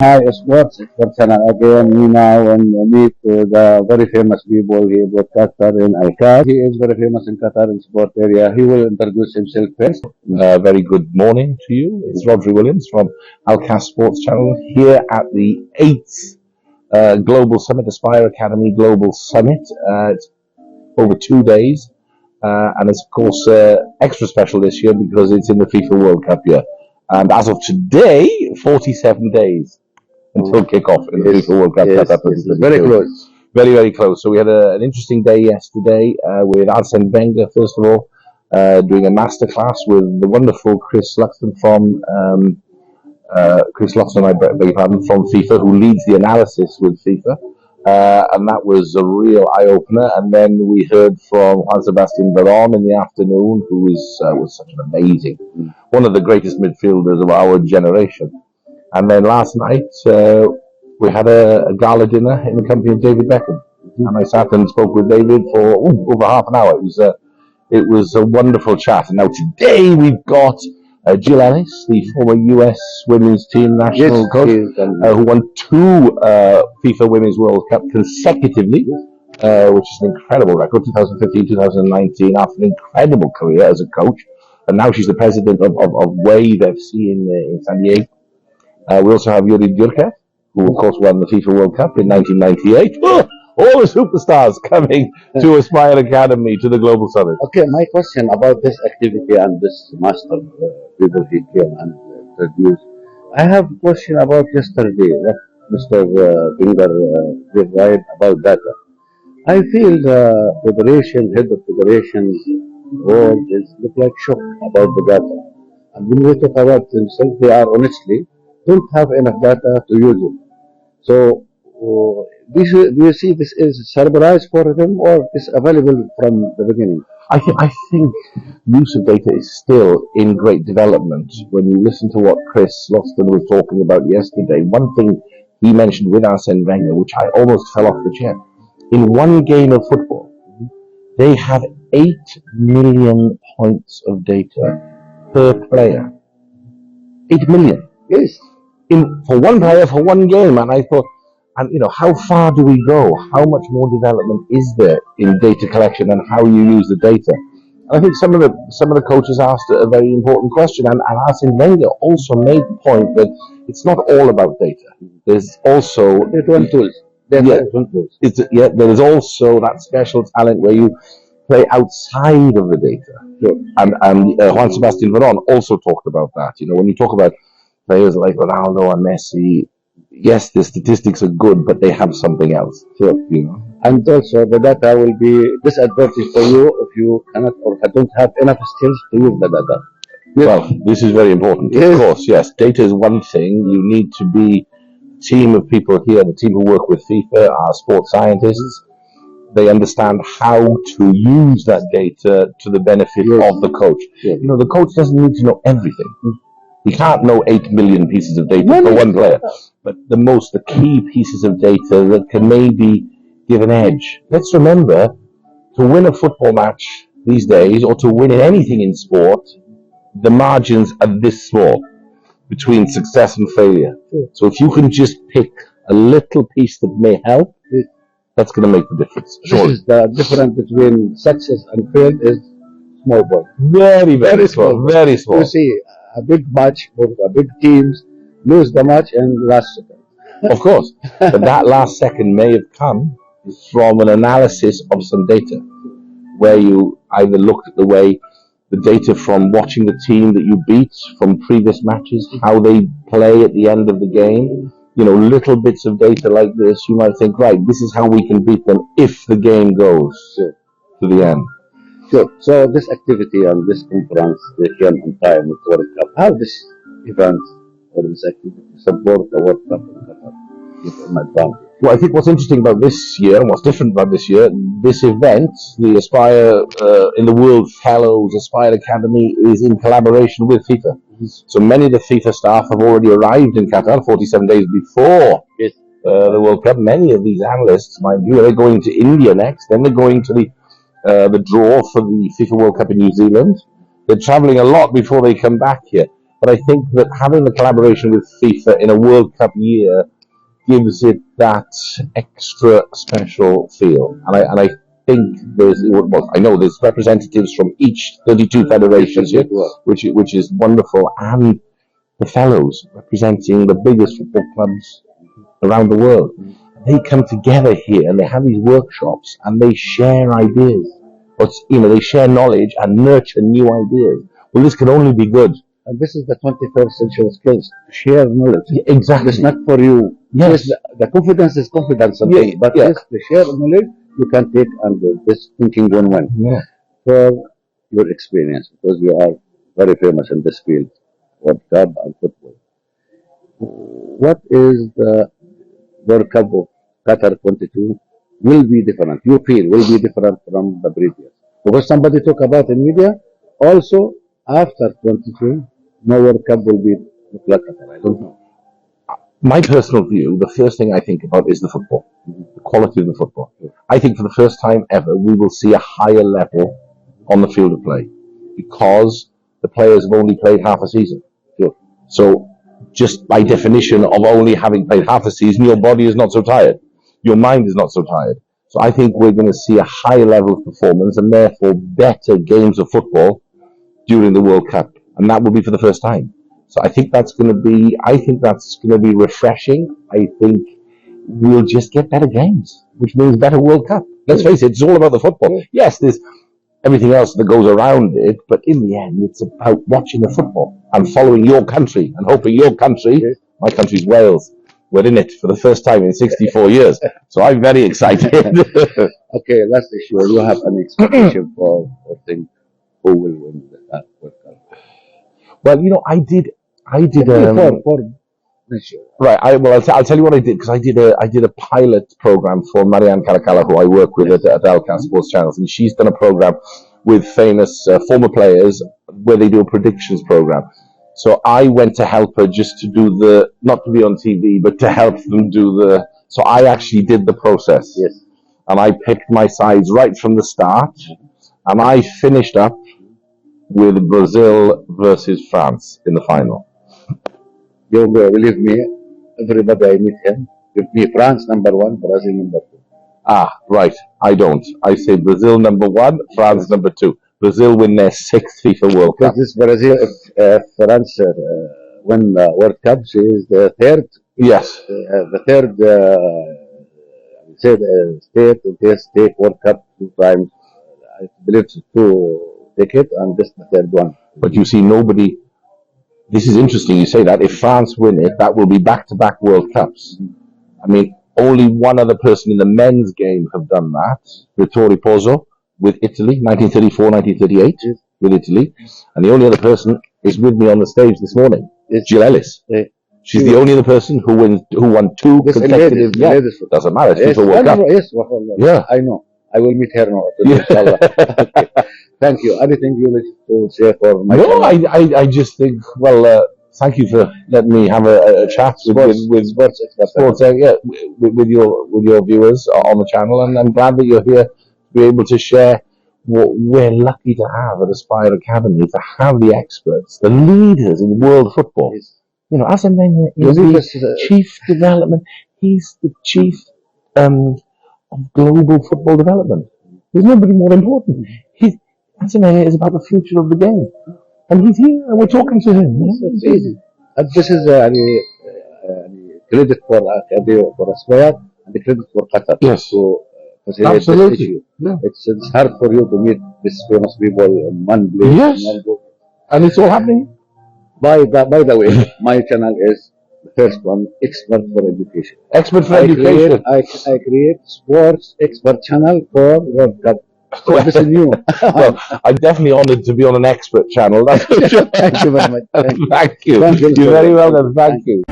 Hi, Sports Channel again. Me now and meet the very famous people here in Qatar in Alkass. He is very famous in Qatar in sport area. He will introduce himself first. Very good morning to you. It's Rhodri Williams from Alkass Sports Channels here at the 8th Global Summit, Aspire Academy Global Summit. It's over 2 days, and it's of course extra special this year because it's in the FIFA World Cup year. And as of today, 47 days until kick-off in the FIFA World Cup. Very close. Very, very close. So we had an interesting day yesterday with Arsine Wenger, first of all, doing a masterclass with the wonderful Chris Luxton from I beg your pardon, from FIFA, who leads the analysis with FIFA. And that was a real eye-opener. And then we heard from Juan Sebastian Veron in the afternoon, who was such an amazing, one of the greatest midfielders of our generation. And then last night, we had a gala dinner in the company of David Beckham. And I sat and spoke with David for over half an hour. It was a wonderful chat. And now today we've got Jill Ellis, the former US women's team national coach, who won 2 FIFA Women's World Cup consecutively, which is an incredible record, 2015, 2019, after an incredible career as a coach. And now she's the president of Wave FC in San Diego. We also have Yuri Djurkaev, who of course won the FIFA World Cup in 1998. All the superstars coming to Aspire Academy to the Global Summit. Okay, my question about this activity and this master people he came and introduced. I have a question about yesterday. What Mr. Wenger did right about data. I feel the head of federation role is look like shock about the data. And when we talk about themselves, they are honestly don't have enough data to use it. So, do you see this is a surprise for them or is available from the beginning? I think use of data is still in great development. When you listen to what Chris Luxton was talking about yesterday, one thing he mentioned with Arsene Wenger, which I almost fell off the chair, in one game of football, they have 8 million points of data per player. 8 million. Yes. For one player, for one game. And I thought, how far do we go? How much more development is there in data collection and how you use the data? And I think some of the coaches asked a very important question, and Arsene Wenger also made the point that it's not all about data. There's also tools. There is also that special talent where you play outside of the data. Sure. And Juan Sebastian Veron also talked about that. When you talk about players like Ronaldo and Messi, yes, the statistics are good, but they have something else. Sure. And also the data will be disadvantage for you if you cannot or don't have enough skills to use the data. Yes. Well, this is very important. Yes. Of course, yes. Data is one thing. You need to be a team of people here, the team who work with FIFA, our sports scientists. They understand how to use that data to the benefit of the coach. Yes. The coach doesn't need to know everything. He can't know 8 million pieces of data for one player, but the key pieces of data that can maybe give an edge. Let's remember, to win a football match these days, or to win in anything in sport, the margins are this small between success and failure. So if you can just pick a little piece that may help, that's going to make the difference. This is the difference between success and fail is small ball. Very, very small. Very small. You see, a big match or a big teams lose the match in last second. Of course, but that last second may have come from an analysis of some data, where you either looked at the way the data from watching the team that you beat from previous matches, how they play at the end of the game. Little bits of data like this, you might think, right, this is how we can beat them if the game goes to the end. Sure. So this activity and this conference, they came on time with World Cup. How this event or this activity support the World Cup in Qatar? Well, I think what's interesting about this year and what's different about this year, this event, the Aspire in the World Fellows Aspire Academy, is in collaboration with FIFA. So many of the FIFA staff have already arrived in Qatar 47 days before the World Cup. Many of these analysts, mind you, they're going to India next, then they're going to the draw for the FIFA World Cup in New Zealand. They're traveling a lot before they come back here. But I think that having the collaboration with FIFA in a World Cup year gives it that extra special feel. And I think I know there's representatives from each 32 federations here, which is wonderful, and the fellows representing the biggest football clubs around the world. They come together here and they have these workshops and they share ideas. But, they share knowledge and nurture new ideas. Well, this can only be good. And this is the 21st century skills, to share knowledge. Yeah, exactly. It's not for you. Yes. The confidence is confidence, but yes, the share knowledge you can take under this thinking one. Yeah. For your experience, because you are very famous in this field, World Cup and football. What is the World Cup of Qatar 22 will be different? You feel will be different from the previous? Because somebody talk about in media, also after 22, no World Cup will be like Qatar. I don't know. My personal view, the first thing I think about is the football, the quality of the football. I think for the first time ever, we will see a higher level on the field of play because the players have only played half a season. Sure. So just by definition of only having played half a season, your body is not so tired. Your mind is not so tired. So I think we're going to see a higher level of performance and therefore better games of football during the World Cup. And that will be for the first time. So I think that's going to be refreshing. I think we'll just get better games, which means better World Cup. Let's face it, it's all about the football. Yes, there's everything else that goes around it, but in the end, it's about watching the football and following your country and hoping your country, my country's Wales, we're in it for the first time in 64 years. So I'm very excited. Okay, last issue. You have an expectation for think who will win that World Cup? Well, I did. For this year. Right. I'll tell you what I did, because I did a pilot program for Marianne Caracalla, who I work with at Alkass Sports Channels, and she's done a program with famous former players where they do a predictions program. So I went to help her just to do not to be on TV, but to help them do so I actually did the process. Yes. And I picked my sides right from the start, and I finished up with Brazil versus France in the final. You believe me, everybody I meet him, give me France number 1, Brazil number 2. Ah, right. I don't. I say Brazil number 1, France number 2. Brazil win their 6th FIFA World Cup. This Brazil, if France win the World Cup, she is the third. Yes. The third state in take World Cup 2 times. I believe to take it, and this the third one. But you see, nobody. This is interesting you say that. If France win it, that will be back-to-back World Cups. I mean, only one other person in the men's game have done that. Rhodri Pozzo with Italy, 1934, 1938 with Italy. And the only other person is with me on the stage this morning. It's Jill Ellis. She's the only other person who won 2 consecutive. Doesn't matter. It's FIFA World Cup. Yeah, I know. I will meet her now. Inshallah. Okay. Thank you. Anything you wish to say for my channel? I just think, thank you for letting me have a chat with sports, with your viewers on the channel, and I'm glad that you're here to be able to share what we're lucky to have at Aspire Academy, to have the experts, the leaders in world football. Yes. Arsine Wenger is the chief development. He's the chief of global football development. There's nobody more important. Arsine Wenger is about the future of the game, and he's here, and we're talking to him. It's easy. And this is credit for Aspire and the credit for Qatar. Yes. To facilitate this issue. Yeah. It's hard for you to meet these famous people in one place. Yes. And it's all happening. By the way, my channel is the first one, Expert for Education. Expert for Education. I create sports expert channel for World Cup. So this is new. Well, I'm definitely honoured to be on an expert channel. That's for sure. Thank you very much. Thank you. You're very welcome. Thank you.